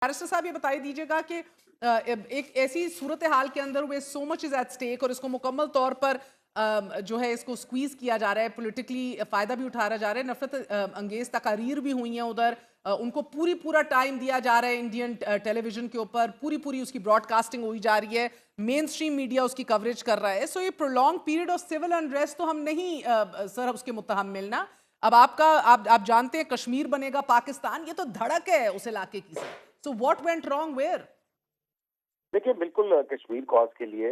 Barrister साहब ये बताई दीजिएगा कि एक ऐसी सूरत हाल के अंदर वे so much is at stake और इसको मुकम्मल तौर पर जो है इसको स्क्वीज किया जा रहा है, पॉलिटिकली फायदा भी उठाया जा रहा है, नफरत अंगेज तकारीर भी हुई हैं उधर, उनको पूरा टाइम दिया जा रहा है इंडियन टेलीविजन के ऊपर, पूरी उसकी ब्रॉडकास्टिंग हुई जा रही है, मेन स्ट्रीम मीडिया उसकी कवरेज कर रहा है। सो ये prolong period of civil unrest तो हम नहीं सर उसके मुत्तहम्मिल ना। अब आप जानते हैं कश्मीर बनेगा पाकिस्तान, ये तो धड़क है उस इलाके की sir. So what went wrong where? देखिए, बिल्कुल कश्मीर कॉज के लिए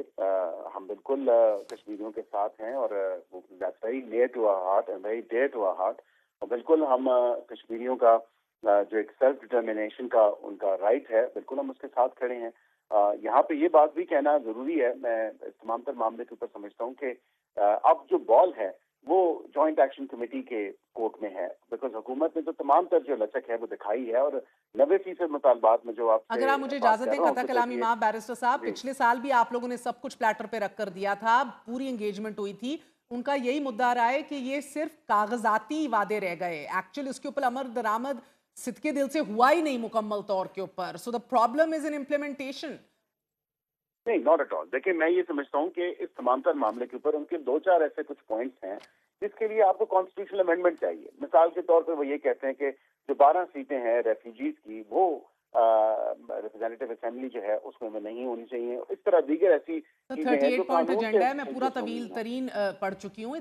हम बिल्कुल कश्मीरियों के साथ हैं और that's very near to our heart and very dear to our heart. और बिल्कुल हम कश्मीरियों का जो एक सेल्फ डिटर्मिनेशन का उनका राइट है, बिल्कुल हम उसके साथ खड़े हैं। यहाँ पे ये बात भी कहना जरूरी है, मैं इस तमाम तर मामले के ऊपर समझता हूँ कि अब जो बॉल है वो जॉइंट एक्शन कमेटी के कोर्ट में है, बिकॉज हुकूमत ने तो तमाम तर जो लचक है वो दिखाई है और 90% मुतालबात में जो आप अगर आप मुझे इजाजत दें कथा कलामी माँ बैरिस्टर साहब, पिछले साल भी आप लोगों ने सब कुछ प्लेटर पे रख कर दिया था, पूरी एंगेजमेंट हुई थी, उनका यही मुद्दा रहा है कि ये सिर्फ कागजाती वादे रह गए, एक्चुअली उसके ऊपर अमर दरामद सिद्के दिल से हुआ ही नहीं मुकम्मल तौर के ऊपर। So the problem is in implementation. नहीं, नॉट एट ऑल। देखिए, मैं ये समझता हूँ कि इस तमाम तर मामले के ऊपर उनके 2-4 ऐसे कुछ पॉइंट्स हैं जिसके लिए आपको कॉन्स्टिट्यूशनल अमेंडमेंट चाहिए। मिसाल के तौर पर वो ये कहते हैं कि जो 12 सीटें हैं रेफ्यूजीज की, वो रिप्रेजेंटेटिव असेंबली जो है उसमें वो नहीं होनी चाहिए। इस तरह दीगर ऐसी तो चीजें हैं 38 जो पॉइंट कानून एजेंडा है, मैं के पूरा तवील तरीन पढ़ चुकी हूँ,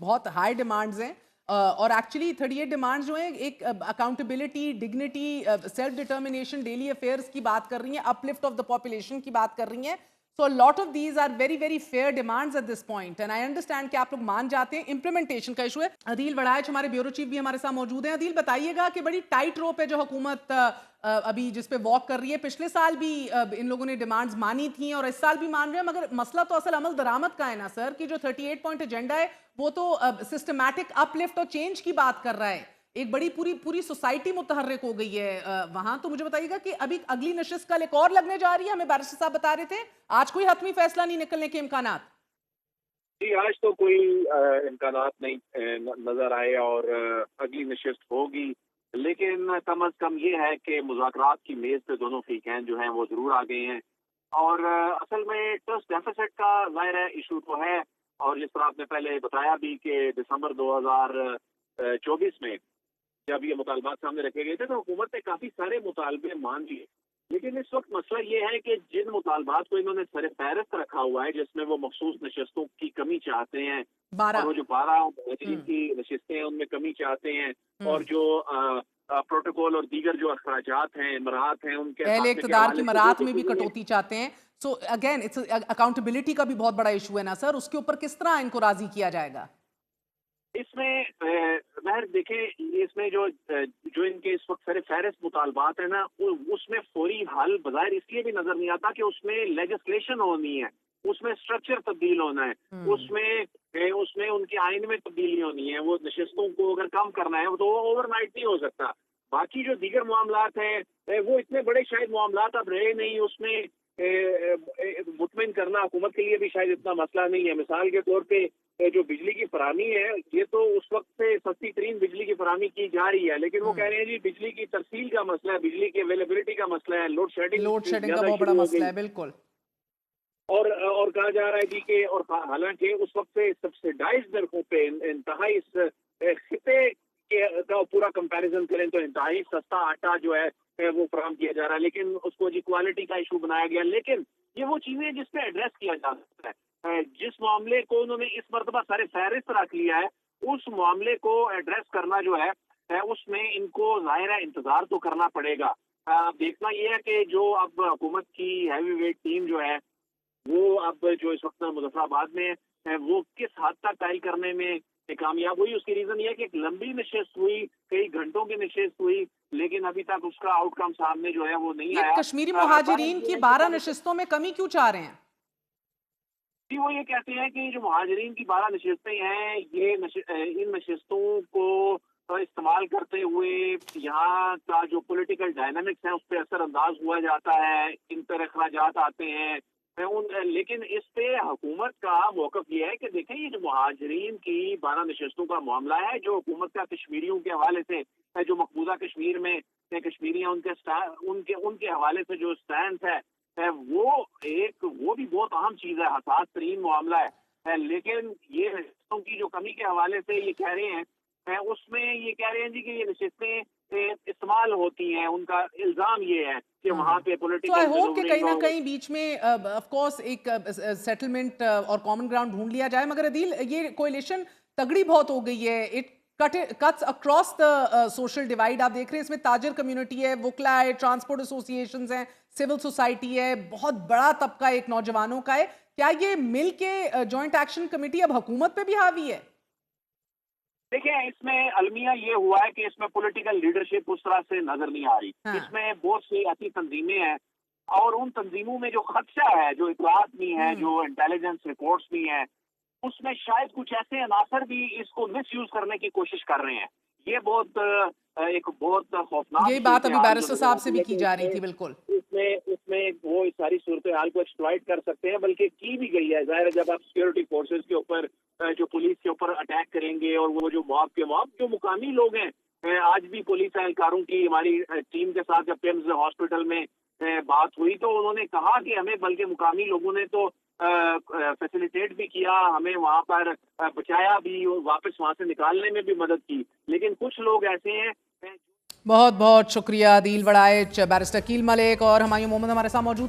बहुत हाई डिमांड्स हैं और एक्चुअली 38 डिमांड्स जो हैं एक accountability, dignity, self determination, daily affairs की बात कर रही हैं, अपलिफ्ट ऑफ द पॉपुलेशन की बात कर रही हैं। So a lot of these are very fair demands at this point and I understand कि आप लोग मान जाते हैं, इम्प्लीमेंटेशन का इशू है। अदील वड़ाइच हमारे ब्यूरो चीफ भी हमारे साथ मौजूद हैं। अदील बताइएगा कि बड़ी टाइट रोप है जो हुकूमत अभी जिस पे वॉक कर रही है, पिछले साल भी इन लोगों ने डिमांड्स मानी थी और इस साल भी मान रहे हैं, मगर मसला तो असल अमल दरामद का है ना सर, कि जो 38 पॉइंट एजेंडा है वो तो सिस्टमैटिक अपलिफ्ट और चेंज की बात कर रहा है, एक बड़ी पूरी सोसाइटी मुतहर्रिक हो गई है वहां। तो मुझे बताइएगा कि अभी अगली नशिस्त कल एक और लगने जा रही है, हमें बैरिस्टर साहब बता रहे थे, आज कोई हतमी फैसला नहीं निकलने के इम्कानात? जी, आज तो कोई इम्कानात नहीं नजर आए और अगली नशिस्त होगी, लेकिन कम अज कम ये है कि मुज़ाकरात की मेज पे दोनों फरीकैन जो हैं वो जरूर आ गए हैं। और असल में ट्रस्ट डेफिसिट का ज़ाहिर है इशू तो है, और जिस तरह आपने पहले बताया भी कि दिसंबर 2024 में जब ये मुतालबात सामने रखे गए थे तो हुकूमत ने काफी सारे मुतालबे मान लिए, लेकिन इस वक्त मसला ये है कि जिन मुतालबात को इन्होंने सर फहरिस्त रखा हुआ है, जिसमें वो मखसूस नशस्तों की कमी चाहते हैं, और वो जो 12 की नशस्तें हैं उनमें कमी चाहते हैं, और जो प्रोटोकॉल और दीगर जो अखराजात हैं, इमरात हैं, उनके पहले इक़्तिदार की मरात में भी कटौती चाहते हैं। सो अगेन इट्स अकाउंटेबिलिटी का भी बहुत बड़ा इशू है ना सर, उसके ऊपर किस तरह इनको राजी किया जाएगा? इसमें बहर देखें, इसमें जो इनके इस वक्त सर फहरिस्त मुतालबात है ना, उसमें फौरी हल बज़ाहिर इसलिए भी नजर नहीं आता कि उसमें लेजिस्लेशन होनी है, उसमें स्ट्रक्चर तब्दील होना है, उसमें उनके आइन में तब्दीली होनी है, वो नशिस्तों को अगर कम करना है तो वो ओवरनाइट नहीं हो सकता। बाकी जो दीगर मामलात हैं वो इतने बड़े शायद मामलात अब रहे नहीं, उसमें मुतमिन करना हुकूमत के लिए भी शायद इतना मसला नहीं है। मिसाल के तौर पे जो बिजली की फराहमी है, ये तो उस वक्त से सस्ती तरीन बिजली की फराहमी की जा रही है, लेकिन वो कह रहे हैं जी बिजली की तरसील का मसला है, बिजली की अवेलेबिलिटी का मसला है, लोड शेडिंग का बहुत बड़ा मसला है। बिल्कुल। और कहा जा रहा है जी कि और हालांकि उस वक्त से सब्सिडाइज दरों पे इंतहाई इस खिते का पूरा कंपैरिजन करें तो इंतहाई सस्ता आटा जो है वो फराहम किया जा रहा है, लेकिन उसको जी क्वालिटी का इशू बनाया गया। लेकिन ये वो चीजें जिसपे एड्रेस किया जा सकता है, जिस मामले को उन्होंने इस मरतबा सारे फहरिस्त रख लिया है, उस मामले को एड्रेस करना जो है उसमें इनको जाहिर है इंतजार तो करना पड़ेगा। देखना ये है कि जो अब हुकूमत की हैवी वेट टीम जो है वो अब जो इस वक्त मुजफ्फराबाद में है वो किस हद तक तय करने में कामयाब हुई। उसकी रीजन ये है कि एक लंबी नशिस्त हुई, कई घंटों की नशिस्त हुई, लेकिन अभी तक उसका आउटकम सामने जो है वो नहीं आया। कश्मीरी मुहाजिरीन की 12 नशिस्तों में कमी क्यों चाह रहे हैं? जी, वो ये कहते हैं कि जो मुहाजिरीन की 12 नशिस्तें हैं, ये इन नशिस्तों को इस्तेमाल करते हुए यहाँ का जो पॉलिटिकल डायनामिक्स है उस पर असरअंदाज हुआ जाता है, इन पर अखराजात आते हैं। लेकिन इस पे हुकूमत का मौक़िफ़ ये है कि देखें, ये जो मुहाजिरीन की 12 नशिस्तों का मामला है, जो हुकूमत का कश्मीरियों के हवाले से जो मकबूजा कश्मीर में कश्मीरियां उनके उनके हवाले से जो स्टैंड है वो भी बहुत अहम चीज है, हसास तरीन मामला है। लेकिन ये रिश्तों की जो कमी के हवाले से ये कह रहे हैं, उसमें ये कह रहे हैं जी कि ये रिश्तें इस्तेमाल होती हैं, उनका इल्जाम ये है कि वहाँ पे तो पॉलिटिकल आई होप कि कहीं ना कहीं बीच में ऑफ कोर्स एक सेटलमेंट और कॉमन ग्राउंड ढूंढ लिया जाए, मगर अदील ये कोalition तगड़ी बहुत हो गई है, it cuts across the social divide। आप देख रहे हैं इसमें ताजर कम्युनिटी है, वकला है, ट्रांसपोर्ट एसोसिएशंस हैं, सिविल सोसाइटी है, बहुत बड़ा तबका एक नौजवानों का है। क्या ये मिल के जॉइंट एक्शन कमेटी अब हुकूमत पे भी हावी है? देखिए, इसमें अलमिया ये हुआ है कि इसमें पॉलिटिकल लीडरशिप उस तरह से नजर नहीं आ रही। इसमें बहुत सी ऐसी तंजीमें हैं और उन तंजीमों में जो खदशा है, जो इतलात भी है, जो इंटेलिजेंस रिपोर्ट्स भी हैं, उसमें शायद कुछ ऐसे अनासर भी इसको मिस यूज करने की कोशिश कर रहे हैं। ये एक बहुत खौफनाक, यही बात अभी बैरिस्टर साहब से भी की जा रही थी। बिल्कुल उसमें वो इस सारी सूरत हाल को एक्सप्लॉइट कर सकते हैं, बल्कि की भी गई है। जाहिर है जब आप सिक्योरिटी फोर्सेस के ऊपर, जो पुलिस के ऊपर अटैक करेंगे और वो जो मॉब जो मुकामी लोग हैं, आज भी पुलिस एहलकारों की हमारी टीम के साथ जब पिम्स हॉस्पिटल में बात हुई तो उन्होंने कहा कि हमें, बल्कि मुकामी लोगों ने तो फैसिलिटेट भी किया, हमें वहाँ पर बचाया भी, वापस वहाँ से निकालने में भी मदद की। लेकिन कुछ लोग ऐसे हैं। बहुत बहुत शुक्रिया अदील वड़ाइच, बैरिस्टर अकील मलिक और हुमायूं मोहम्मद हमारे साथ मौजूद थे।